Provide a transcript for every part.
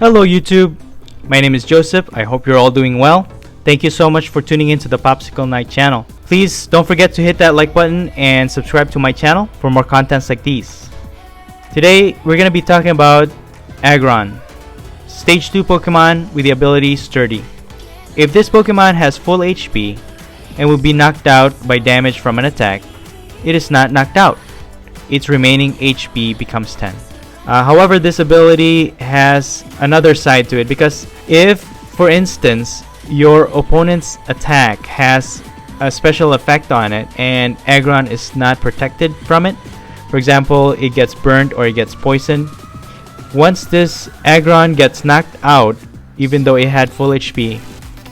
Hello YouTube, my name is Joseph. I hope you're all doing well. Thank you so much for tuning into the Popsicle Night channel. Please don't forget to hit that like button and subscribe to my channel for more contents like these. Today we're going to be talking about Aggron, Stage 2 Pokemon with the ability Sturdy. If this Pokemon has full HP and will be knocked out by damage from an attack, it is not knocked out. Its remaining HP becomes 10. However, this ability has another side to it, because if, for instance, your opponent's attack has a special effect on it and Aggron is not protected from it, for example, it gets burnt or it gets poisoned, once this Aggron gets knocked out, even though it had full HP,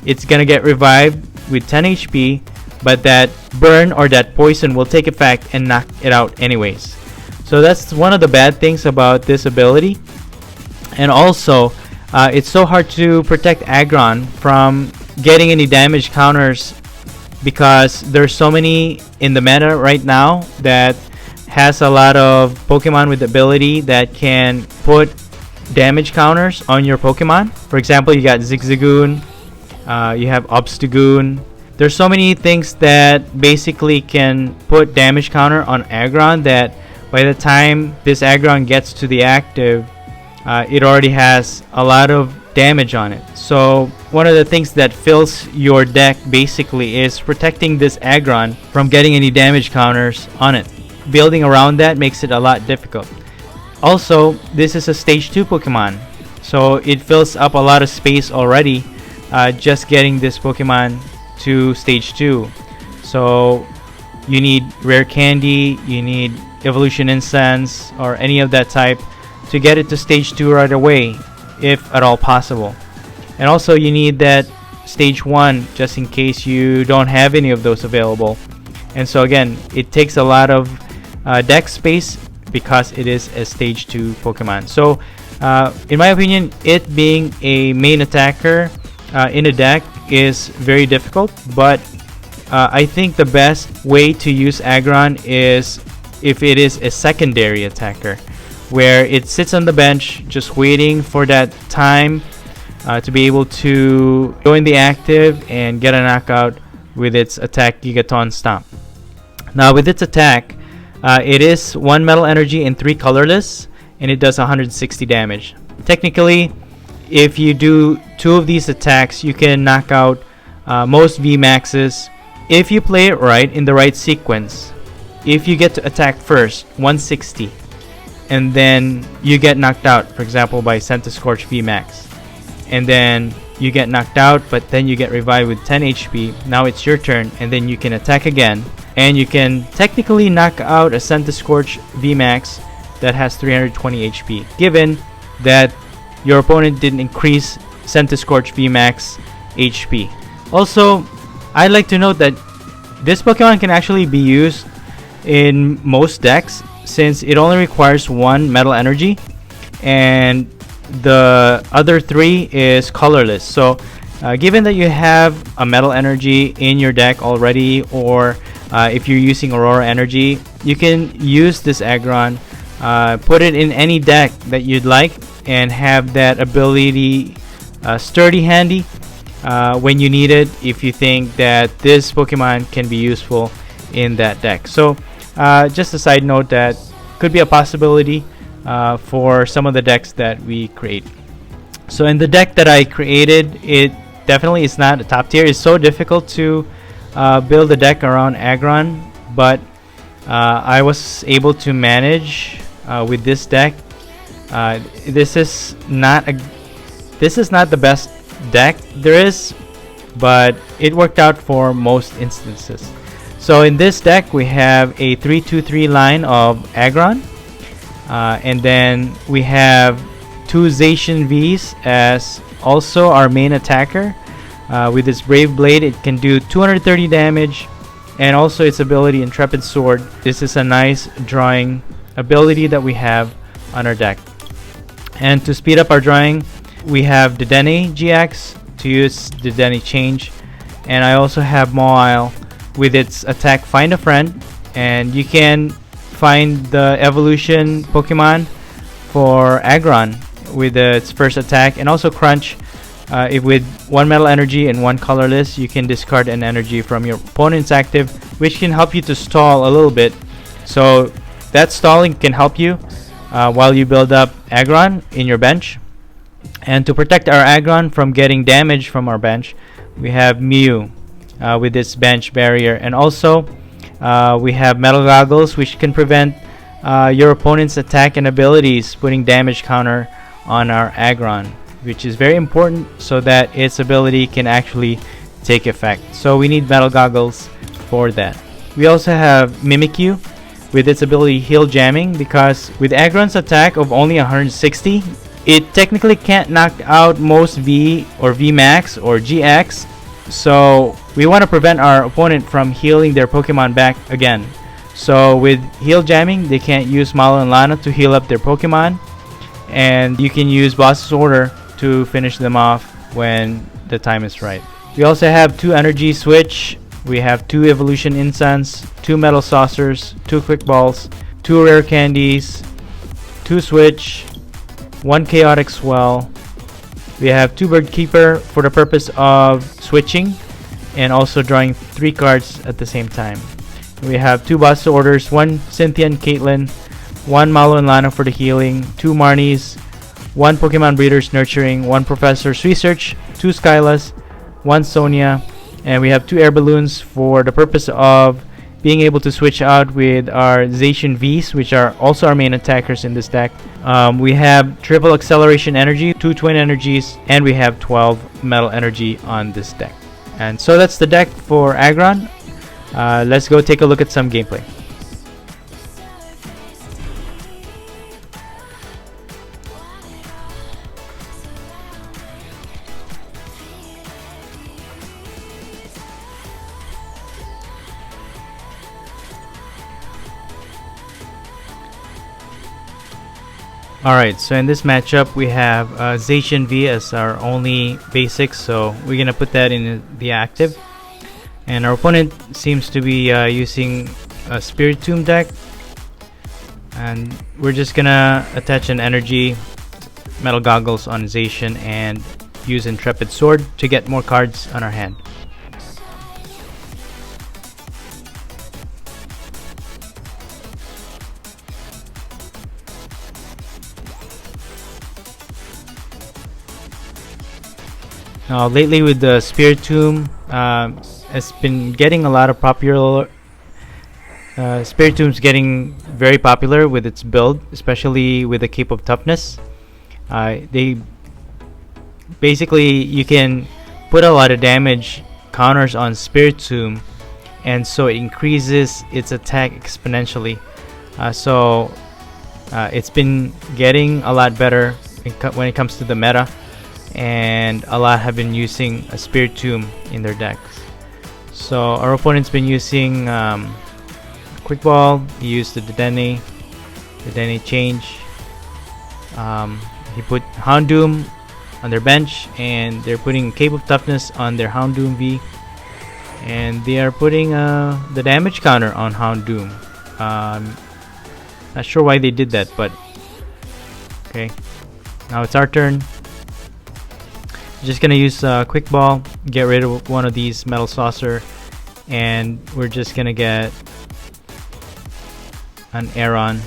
it's gonna get revived with 10 HP, but that burn or that poison will take effect and knock it out anyways. So that's one of the bad things about this ability. And also, it's so hard to protect Aggron from getting any damage counters, because there's so many in the meta right now that has a lot of Pokemon with ability that can put damage counters on your Pokemon. For example, you got Zigzagoon, you have Obstagoon. There's so many things that basically can put damage counter on Aggron that by the time this Aggron gets to the active, it already has a lot of damage on it. So one of the things that fills your deck basically is protecting this Aggron from getting any damage counters on it. Building around that makes it a lot difficult. Also, this is a stage 2 Pokemon, so it fills up a lot of space already, just getting this Pokemon to stage 2. So you need rare candy, you need evolution incense or any of that type to get it to stage 2 right away, if at all possible. And also you need that stage 1 just in case you don't have any of those available. And so again, it takes a lot of deck space because it is a stage 2 Pokemon. So in my opinion, it being a main attacker in a deck is very difficult, but I think the best way to use Aggron is if it is a secondary attacker, where it sits on the bench just waiting for that time to be able to join the active and get a knockout with its attack Gigaton Stomp. Now with its attack, it is 1 metal energy and 3 colorless, and it does 160 damage. Technically, if you do 2 of these attacks, you can knock out most VMAXs if you play it right in the right sequence. If you get to attack first, 160, and then you get knocked out, for example by Centiskorch VMAX, and then you get knocked out but then you get revived with 10 HP, now it's your turn, and then you can attack again, and you can technically knock out a Centiskorch VMAX that has 320 HP, given that your opponent didn't increase Centiskorch VMAX HP. Also, I'd like to note that this Pokemon can actually be used in most decks, since it only requires 1 metal energy and the other 3 is colorless. So given that you have a metal energy in your deck already, or if you're using Aurora energy, you can use this Aggron, put it in any deck that you'd like, and have that ability Sturdy handy when you need it, if you think that this Pokemon can be useful in that deck. So just a side note, that could be a possibility for some of the decks that we create. So in the deck that I created, it definitely is not a top tier. It's so difficult to build a deck around Aggron, but I was able to manage with this deck. This is not the best deck there is, but it worked out for most instances. So in this deck we have a 3-2-3 line of Aggron, and then we have 2 Zacian Vs as also our main attacker. With its Brave Blade, it can do 230 damage, and also its ability Intrepid Sword. This is a nice drawing ability that we have on our deck. And to speed up our drawing, we have Dedenne-GX to use Dedenne Change, and I also have Mawile with its attack Find a Friend, and you can find the evolution Pokemon for Aggron with its first attack, and also Crunch. If with one metal energy and one colorless, you can discard an energy from your opponent's active, which can help you to stall a little bit. So that stalling can help you while you build up Aggron in your bench. And to protect our Aggron from getting damage from our bench, we have Mew with its bench barrier, and also we have Metal Goggles, which can prevent your opponent's attack and abilities putting damage counter on our Aggron, which is very important so that its ability can actually take effect. So we need Metal Goggles for that. We also have Mimikyu with its ability Heal Jamming, because with Aggron's attack of only 160, it technically can't knock out most V or VMAX or GX. So we want to prevent our opponent from healing their Pokemon back again. So with Heal Jamming, they can't use Malo and Lana to heal up their Pokemon, and you can use Boss's Order to finish them off when the time is right. We also have 2 Energy Switch. We have 2 Evolution Incense, 2 Metal Saucers, 2 Quick Balls, 2 Rare Candies, 2 Switch, 1 Chaotic Swell. We have 2 Bird Keeper for the purpose of switching and also drawing 3 cards at the same time. We have 2 Boss Orders, 1 Cynthia and Caitlyn, 1 Malo and Lana for the healing, 2 Marnies, 1 Pokemon Breeders Nurturing, 1 Professor's Research, 2 Skylas, 1 Sonia, and we have 2 Air Balloons for the purpose of being able to switch out with our Zacian Vs, which are also our main attackers in this deck. We have triple acceleration energy, 2 twin energies, and we have 12 metal energy on this deck. And so that's the deck for Aggron. Let's go take a look at some gameplay. Alright, so in this matchup we have Zacian V as our only basic, so we're gonna put that in the active. And our opponent seems to be using a Spiritomb deck, and we're just gonna attach an energy, Metal Goggles on Zacian, and use Intrepid Sword to get more cards on our hand. Now, lately with the Spiritomb, has been getting a lot of popular. Spiritomb's getting very popular with its build, especially with the Cape of Toughness. They basically, you can put a lot of damage counters on Spiritomb, and so it increases its attack exponentially. It's been getting a lot better when it comes to the meta, and a lot have been using a Spiritomb in their decks. So our opponent's been using Quick Ball. He used the Dedenne change. He put Houndoom on their bench, and they're putting Cape of Toughness on their Houndoom V, and they are putting the damage counter on Houndoom. Not sure why they did that, but okay. Now it's our turn. Just gonna use Quick Ball, get rid of one of these Metal Saucer, and we're just gonna get an Aron.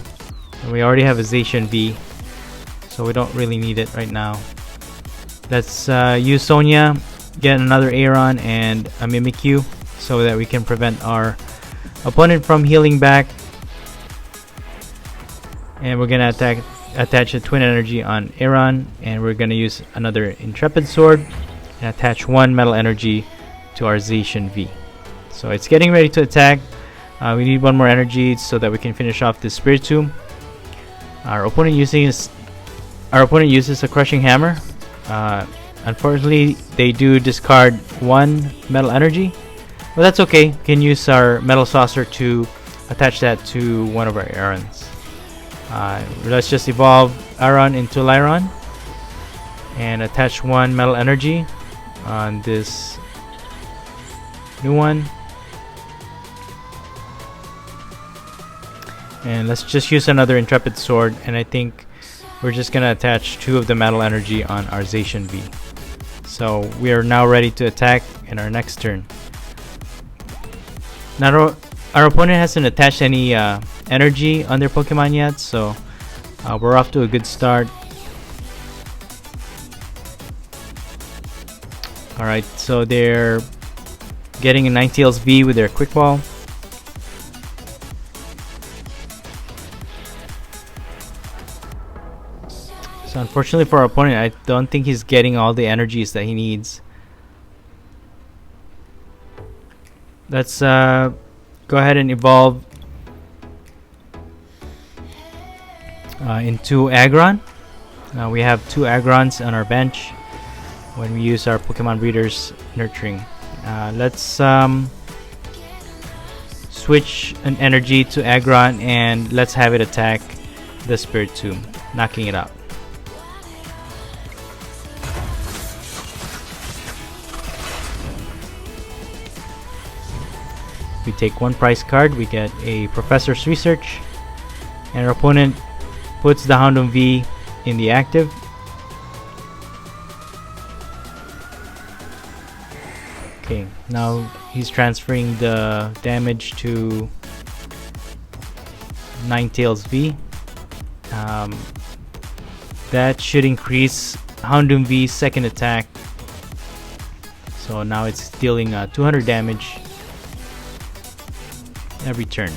We already have a Zacian V, so we don't really need it right now. Let's use Sonia, get another Aron and a Mimikyu, so that we can prevent our opponent from healing back. And we're gonna attach a twin energy on Aron, and we're gonna use another Intrepid Sword and attach 1 metal energy to our Zacian V. So it's getting ready to attack. We need 1 more energy so that we can finish off this Spiritomb. Our opponent uses a Crushing Hammer. Unfortunately, they do discard 1 metal energy, but that's okay. We can use our Metal Saucer to attach that to one of our Arons. Let's just evolve Aron into Lairon and attach 1 metal energy on this new one. And let's just use another Intrepid Sword, and I think we're just gonna attach 2 of the metal energy on our Zacian V. So we are now ready to attack in our next turn. Now our opponent hasn't attached any energy on their Pokemon yet, so we're off to a good start. Alright, so they're getting a Ninetales V with their Quick Ball. So unfortunately for our opponent, I don't think he's getting all the energies that he needs. Let's go ahead and evolve into Aggron. Now we have 2 Aggrons on our bench when we use our Pokemon Breeders Nurturing. Let's switch an energy to Aggron and let's have it attack the Spiritomb, knocking it out. We take 1 prize card, we get a Professor's Research, and our opponent puts the Houndoom V in the active. Okay, now he's transferring the damage to Ninetales V. That should increase Houndoom V's second attack. So now it's dealing 200 damage every turn.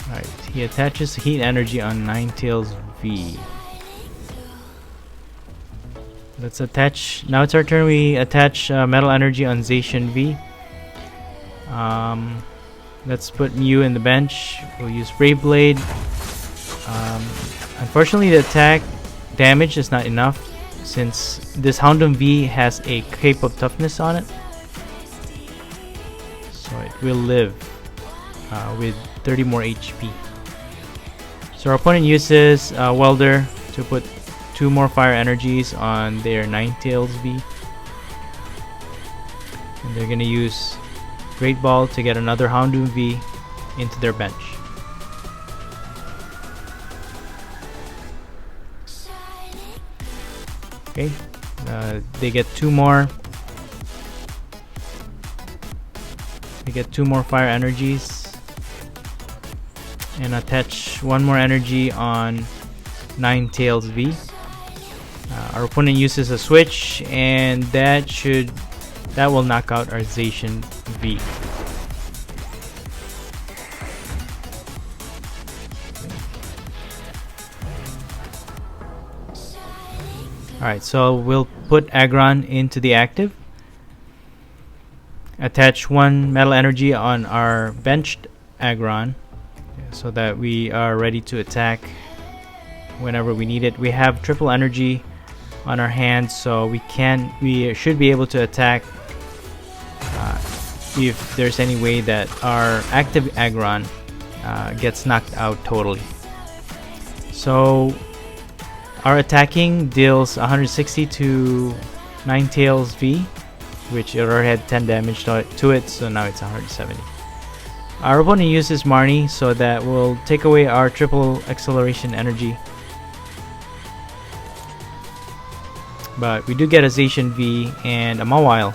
Alright, he attaches heat energy on Ninetales V. Let's attach. Now it's our turn. We attach metal energy on Zacian V. Let's put Mew in the bench. We'll use Brave Blade. Unfortunately, the attack damage is not enough, since this Houndoom V has a Cape of Toughness on it, so it will live with 30 more HP. So our opponent uses Welder to put 2 more fire energies on their Ninetales V, and they're gonna use Great Ball to get another Houndoom V into their bench. Okay, they get 2 more. They get 2 more fire energies, and attach 1 more energy on Ninetales V. Our opponent uses a switch, and that will knock out our Zacian V. Alright, so we'll put Aggron into the active. Attach 1 metal energy on our benched Aggron so that we are ready to attack whenever we need it. We have triple energy on our hands, so we should be able to attack if there's any way that our active Aggron gets knocked out totally. So our attacking deals 160 to Ninetales V, which it already had 10 damage to it, so now it's 170. Our opponent uses Marnie, so that will take away our triple acceleration energy. But we do get a Zacian V and a Mawile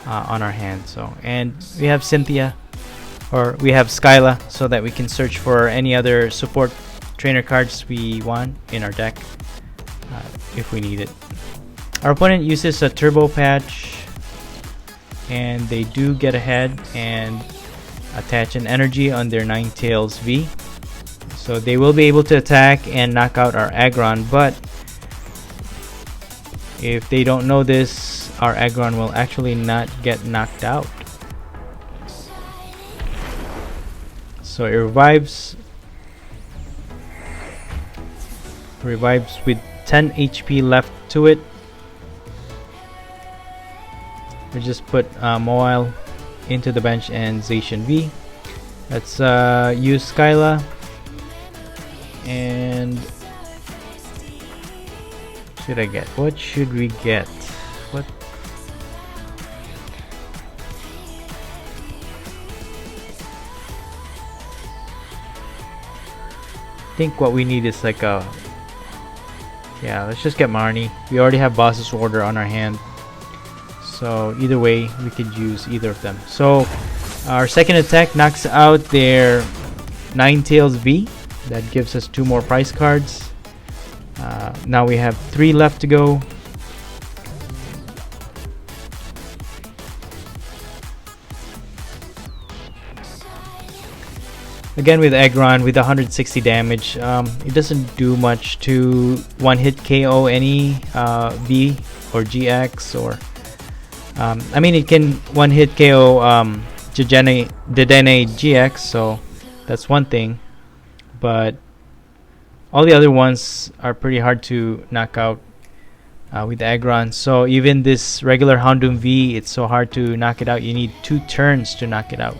on our hand. And we have Cynthia, or we have Skyla, so that we can search for any other support trainer cards we want in our deck if we need it. Our opponent uses a Turbo Patch, and they do get ahead and attach an energy on their Ninetales V. So they will be able to attack and knock out our Aggron, but if they don't know this, our Aggron will actually not get knocked out. So it revives with 10 HP left to it. We just put Mawile into the bench and Zacian V. Let's use Skyla, and what should we get? think what we need is like a... Yeah, let's just get Marnie. We already have Boss's Order on our hand. So either way, we could use either of them. So our second attack knocks out their Ninetales V. That gives us 2 more prize cards. Now we have 3 left to go. Again with Aggron with 160 damage, it doesn't do much to one-hit KO any V or GX or... I mean, it can one-hit KO Dedenne-GX, so that's one thing. But all the other ones are pretty hard to knock out with Aggron. So even this regular Houndoom V, it's so hard to knock it out. You need 2 turns to knock it out.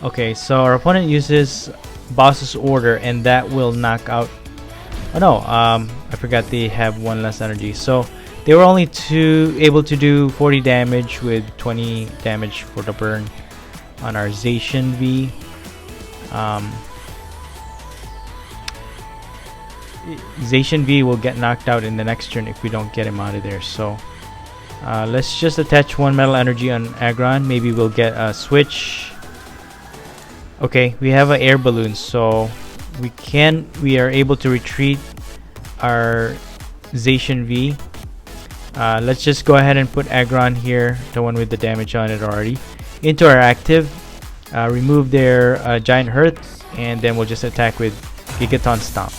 Okay, so our opponent uses Boss's Order, and that will knock out... Oh no, I forgot they have 1 less energy. So they were only able to do 40 damage with 20 damage for the burn on our Zacian V. Zacian V will get knocked out in the next turn if we don't get him out of there. So let's just attach 1 metal energy on Aggron. Maybe we'll get a switch. Okay, we have an air balloon, so we are able to retreat our Zacian V. Let's just go ahead and put Aggron here, the one with the damage on it already, into our active. Remove their Giant Hearth, and then we'll just attack with Gigaton Stomp.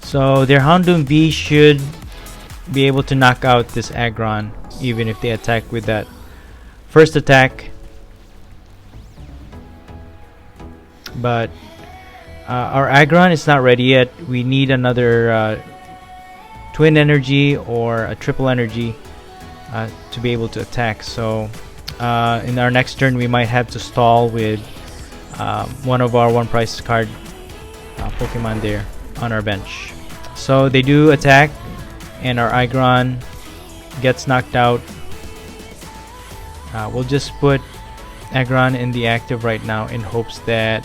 So their Houndoom V should be able to knock out this Aggron even if they attack with that first attack. But our Aggron is not ready yet. We need another twin energy or a triple energy to be able to attack. So in our next turn we might have to stall with one of our 1 prize card Pokemon there on our bench. So they do attack, and our Aggron gets knocked out. We'll just put Aggron in the active right now in hopes that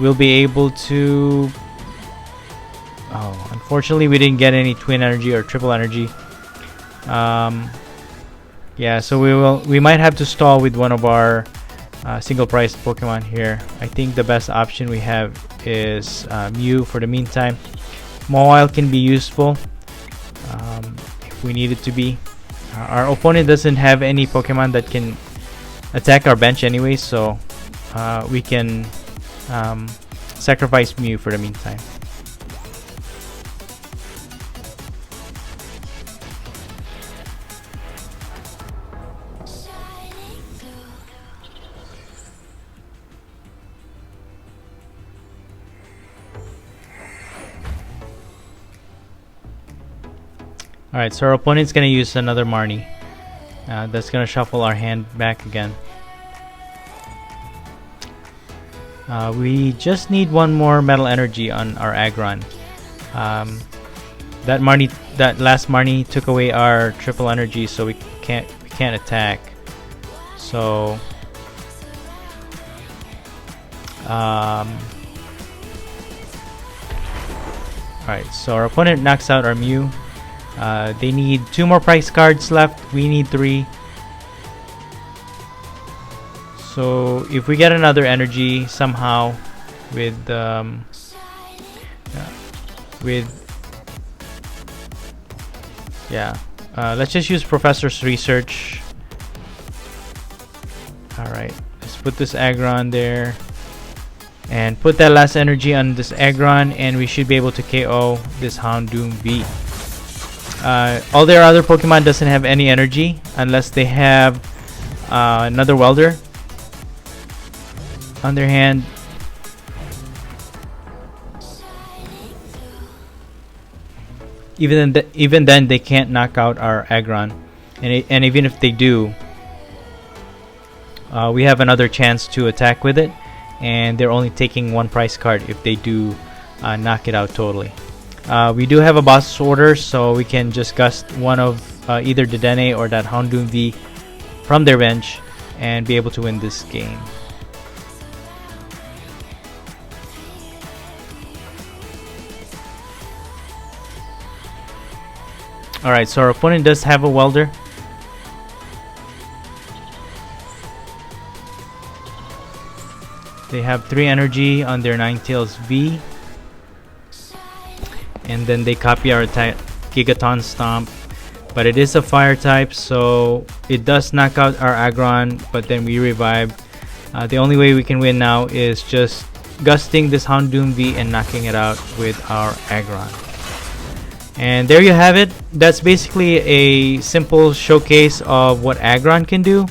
we'll be able to... Oh, unfortunately we didn't get any twin energy or triple energy. Yeah, so we might have to stall with one of our single price Pokemon here. I think the best option we have is Mew for the meantime. Mawile can be useful if we need it to be. Our opponent doesn't have any Pokemon that can attack our bench anyway, so we can sacrifice Mew for the meantime. Alright, so our opponent's gonna use another Marnie. That's gonna shuffle our hand back again. We just need 1 more metal energy on our Aggron. That last Marnie took away our triple energy, so we can't attack. So alright, so our opponent knocks out our Mew. They need 2 more prize cards left. We need 3. So if we get another energy somehow with let's just use Professor's Research. Alright, let's put this Aggron there and put that last energy on this Aggron, and we should be able to KO this Houndoom V. All their other Pokemon doesn't have any energy unless they have another Welder on their hand. Even then they can't knock out our Aggron, and even if they do, we have another chance to attack with it, and they're only taking 1 prize card if they do knock it out totally. We do have a boss order, so we can just gust one of either Dedenne or that Houndoom V from their bench and be able to win this game. Alright, so our opponent does have a welder. They have 3 energy on their Ninetales V. And then they copy our Gigaton Stomp. But it is a fire type, so it does knock out our Aggron, but then we revive. The only way we can win now is just gusting this Houndoom V and knocking it out with our Aggron. And there you have it. That's basically a simple showcase of what Aggron can do.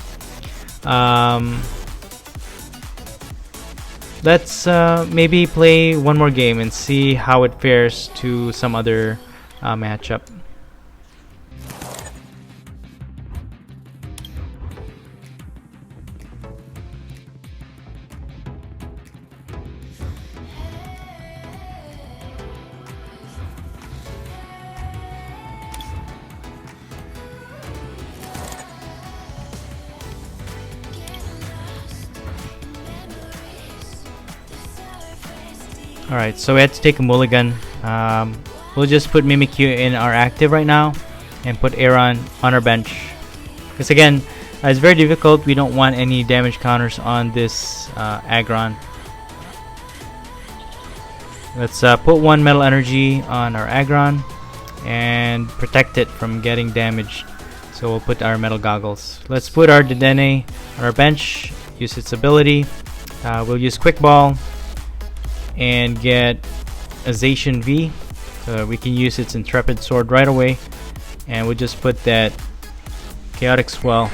Let's maybe play one more game and see how it fares to some other matchup. Alright, so we had to take a mulligan. We'll just put Mimikyu in our active right now and put Aron on our bench. Because again, it's very difficult. We don't want any damage counters on this Aggron. Let's put 1 metal energy on our Aggron and protect it from getting damaged. So we'll put our metal goggles. Let's put our Dedenne on our bench, use its ability. We'll use Quick Ball and get a Zacian V. We can use its Intrepid Sword right away, and we'll just put that Chaotic Swell,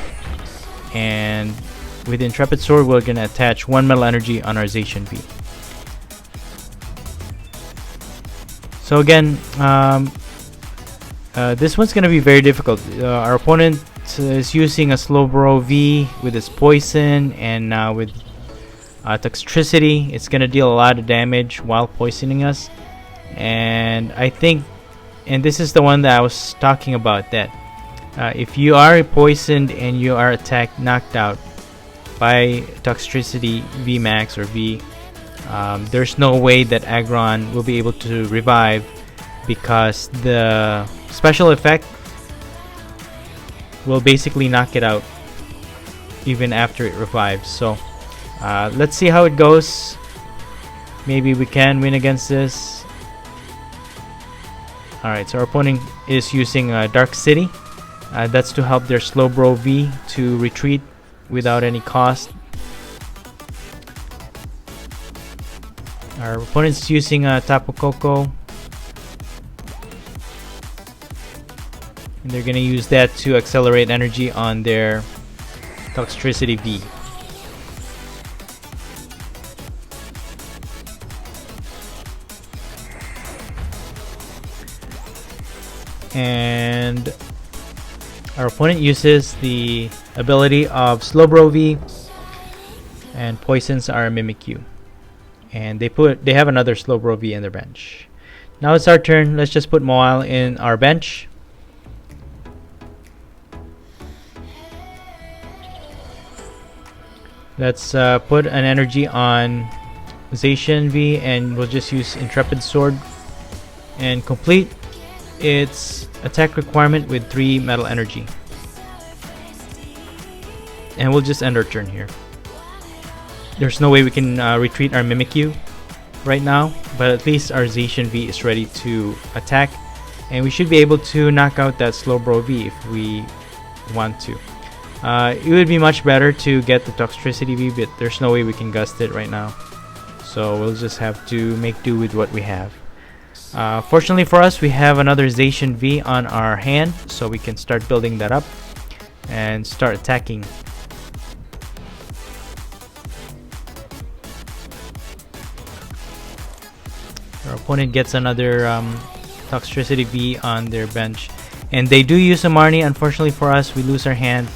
and with the Intrepid Sword we're gonna attach 1 metal energy on our Zacian V. So again, this one's gonna be very difficult. Our opponent is using a Slowbro V with its poison, and with Toxtricity, it's gonna deal a lot of damage while poisoning us. And I think, and this is the one that I was talking about, that if you are poisoned and you are knocked out by Toxtricity VMAX or V, there's no way that Aggron will be able to revive, because the special effect will basically knock it out even after it revives. So let's see how it goes. Maybe we can win against this. Alright, so our opponent is using Dark City. That's to help their Slowbro V to retreat without any cost. Our opponent's using Tapu Koko, and they're gonna use that to accelerate energy on their Toxtricity V. And our opponent uses the ability of Slowbro V and poisons our Mimikyu. And they have another Slowbro V in their bench. Now it's our turn. Let's just put Mawile in our bench. Let's put an energy on Zacian V, and we'll just use Intrepid Sword and complete its attack requirement with 3 metal energy. And we'll just end our turn here. There's no way we can retreat our Mimikyu right now, but at least our Zacian V is ready to attack, and we should be able to knock out that Slowbro V if we want to. It would be much better to get the Toxtricity V, but there's no way we can gust it right now. So we'll just have to make do with what we have. Fortunately for us, we have another Zacian V on our hand, so we can start building that up and start attacking. Our opponent gets another Toxtricity V on their bench, and they do use a Marnie. Unfortunately for us, we lose our hand.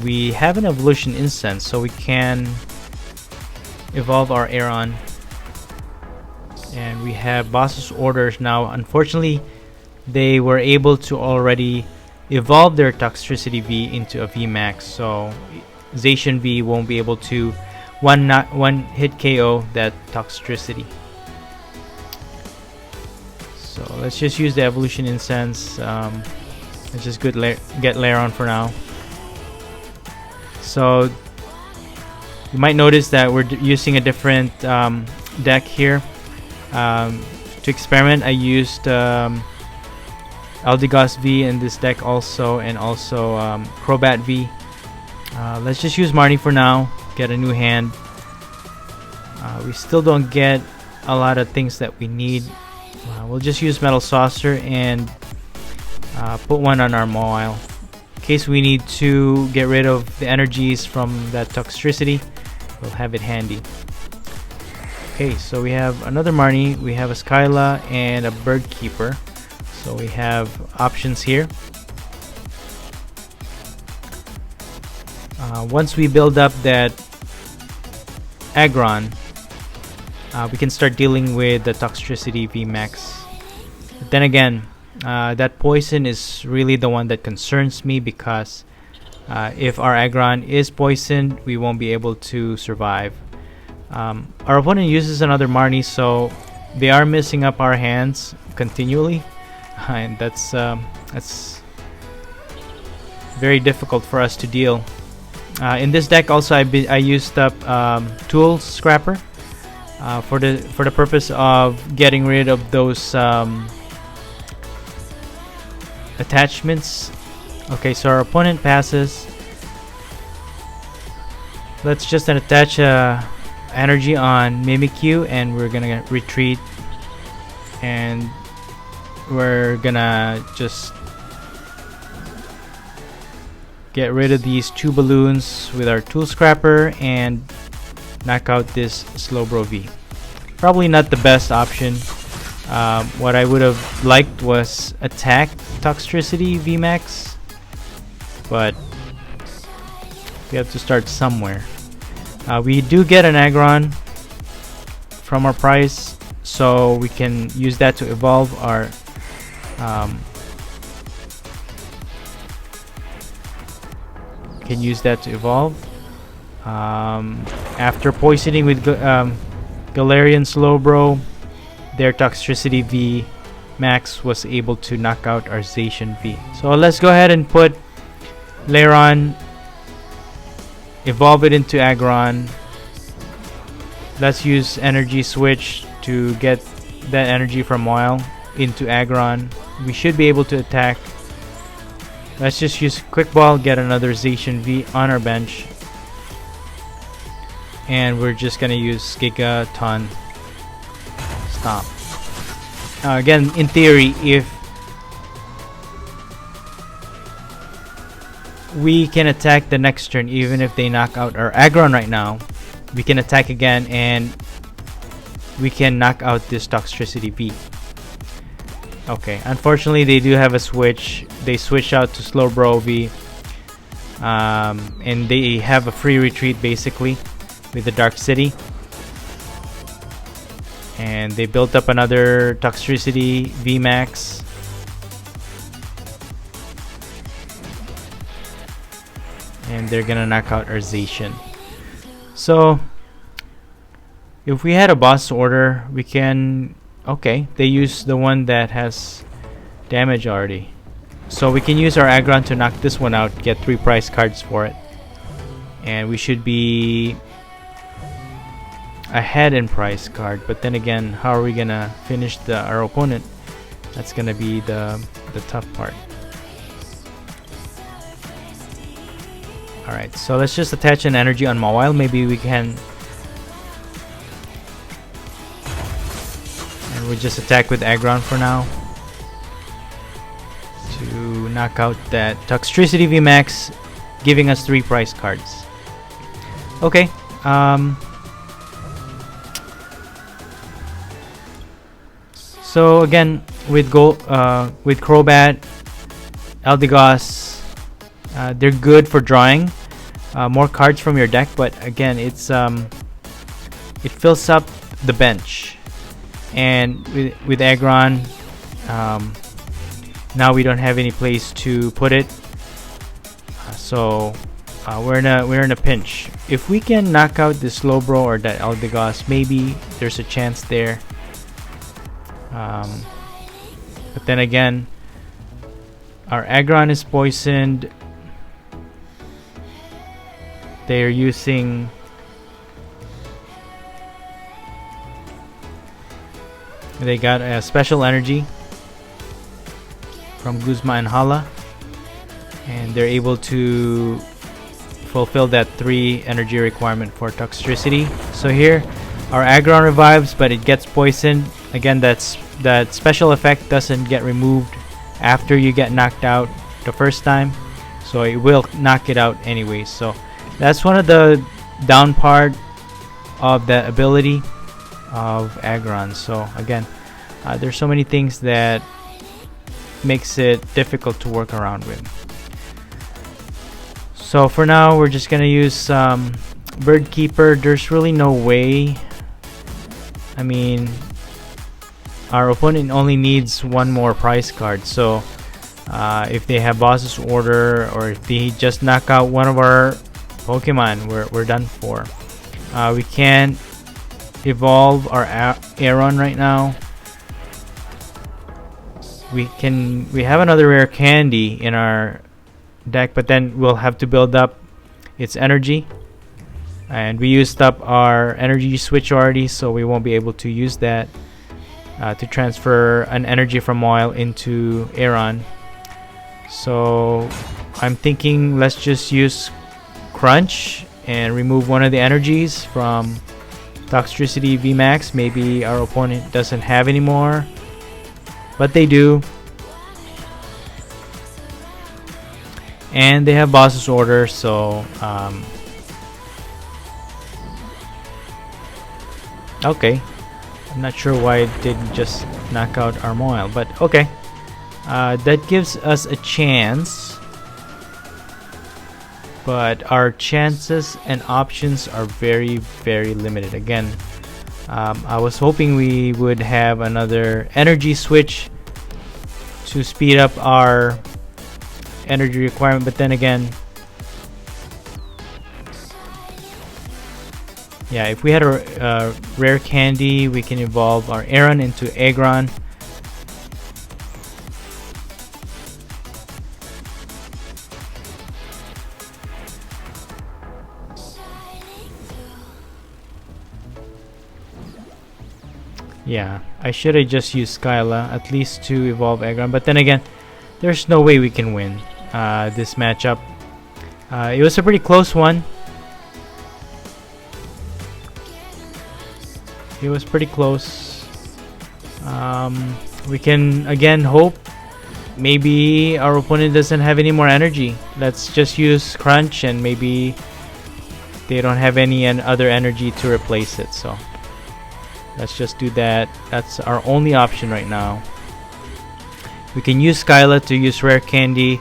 We have an Evolution Incense, so we can evolve our Aron. And we have boss's orders now. Unfortunately, they were able to already evolve their Toxtricity V into a VMAX, so Zacian V won't be able to one hit KO that Toxtricity. So let's just use the evolution incense. Let's just get Lairon for now. So you might notice that we're using a different deck here. To experiment, I used Eldegoss V in this deck also, and also Crobat V. Let's just use Marnie for now, get a new hand. We still don't get a lot of things that we need. We'll just use Metal Saucer and put one on our Mawile. In case we need to get rid of the energies from that Toxtricity, we'll have it handy. Okay, so we have another Marnie, we have a Skyla and a Bird Keeper. So we have options here. Once we build up that Aggron, we can start dealing with the Toxtricity VMAX. But then again, that poison is really the one that concerns me, because if our Aggron is poisoned, we won't be able to survive. Our opponent uses another Marnie, so they are messing up our hands continually, and that's very difficult for us to deal. In this deck also I used up Tool Scrapper for the purpose of getting rid of those attachments. Okay, so our opponent passes. Let's just attach energy on Mimikyu, and we're gonna retreat, and we're gonna just get rid of these two balloons with our Tool Scrapper and knock out this Slowbro V. Probably not the best option. What I would have liked was attack Toxtricity VMAX, but we have to start somewhere. We do get an Aggron from our prize, so we can use that to evolve our after poisoning with Galarian Slowbro, their Toxtricity V Max was able to knock out our Zacian V. So let's go ahead and put Lairon, evolve it into Aggron. Let's use Energy Switch to get that energy from Mawile into Aggron. We should be able to attack. Let's just use Quick Ball, get another Zacian V on our bench. And we're just gonna use Gigaton Stomp. Again, in theory, if we can attack the next turn, even if they knock out our Aggron right now, we can attack again and we can knock out this Toxtricity V. Okay, unfortunately they do have a switch. They switch out to Slowbro V, and they have a free retreat basically with the Dark City. And they built up another Toxtricity VMAX. And they're gonna knock out our Zacian. So if we had a boss order, we can... Okay, they use the one that has damage already. So we can use our Aggron to knock this one out, get 3 prize cards for it. And we should be ahead in prize card, but then again, how are we gonna finish our opponent? That's gonna be the tough part. Alright, so let's just attach an energy on Mawile. Maybe we can... And we just attack with Aggron for now to knock out that Toxtricity VMAX, giving us 3 prize cards. Okay, so again, with Crobat, Eldegoss, they're good for drawing more cards from your deck, but again, it fills up the bench. and with Aggron, now we don't have any place to put it, so we're in a pinch. If we can knock out this Slowbro or that Eldegoss, maybe there's a chance there. But then again, our Aggron is poisoned. They're using they got a special energy from Guzma and Hala, and they're able to fulfill that 3 energy requirement for Toxtricity. So here our Aggron revives, but it gets poisoned. Again, that special effect doesn't get removed after you get knocked out the first time, so it will knock it out anyway. So that's one of the down part of the ability of Aggron. So again, there's so many things that makes it difficult to work around with. So for now, we're just gonna use Bird Keeper. There's really no way. I mean, our opponent only needs 1 more prize card. So if they have Boss's Order, or if they just knock out one of our Pokemon, we're done for. We can't evolve our Aron right now. We have another rare candy in our deck, but then we'll have to build up its energy, and we used up our energy switch already, so we won't be able to use that to transfer an energy from Mawile into Aron. So I'm thinking let's just use Crunch and remove one of the energies from Toxtricity VMAX. Maybe our opponent doesn't have any more, but they do, and they have Boss's Order. So okay, I'm not sure why it didn't just knock out our Mawile, but okay. That gives us a chance, but our chances and options are very, very limited. Again, I was hoping we would have another energy switch to speed up our energy requirement, but then again, yeah, if we had a rare candy, we can evolve our Aron into Aggron. Yeah, I should have just used Skyla at least to evolve Aggron, but then again, there's no way we can win this matchup. It was a pretty close one. It was pretty close. We can again hope maybe our opponent doesn't have any more energy. Let's just use Crunch, and maybe they don't have any other energy to replace it. So let's just do that. That's our only option right now. We can use Skyla to use Rare Candy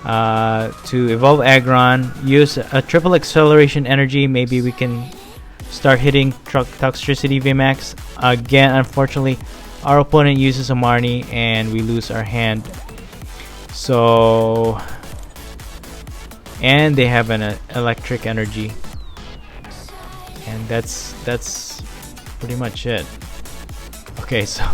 to evolve Aggron. Use a triple acceleration energy. Maybe we can start hitting Toxtricity VMAX. Again, unfortunately, our opponent uses a Marnie and we lose our hand. So, and they have an electric energy, and that's pretty much it. Okay, so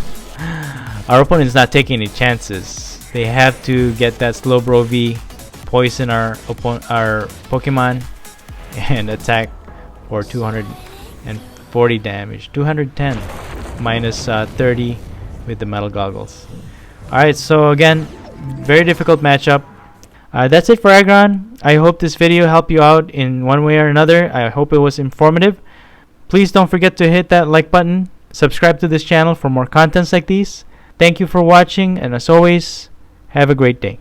our opponent is not taking any chances. They have to get that Slowbro V, poison our Pokemon, and attack for 240 damage. 210 minus 30 with the metal goggles. Alright, so again, very difficult matchup. That's it for Aggron. I hope this video helped you out in one way or another. I hope it was informative. Please don't forget to hit that like button. Subscribe to this channel for more contents like these. Thank you for watching, and as always, have a great day.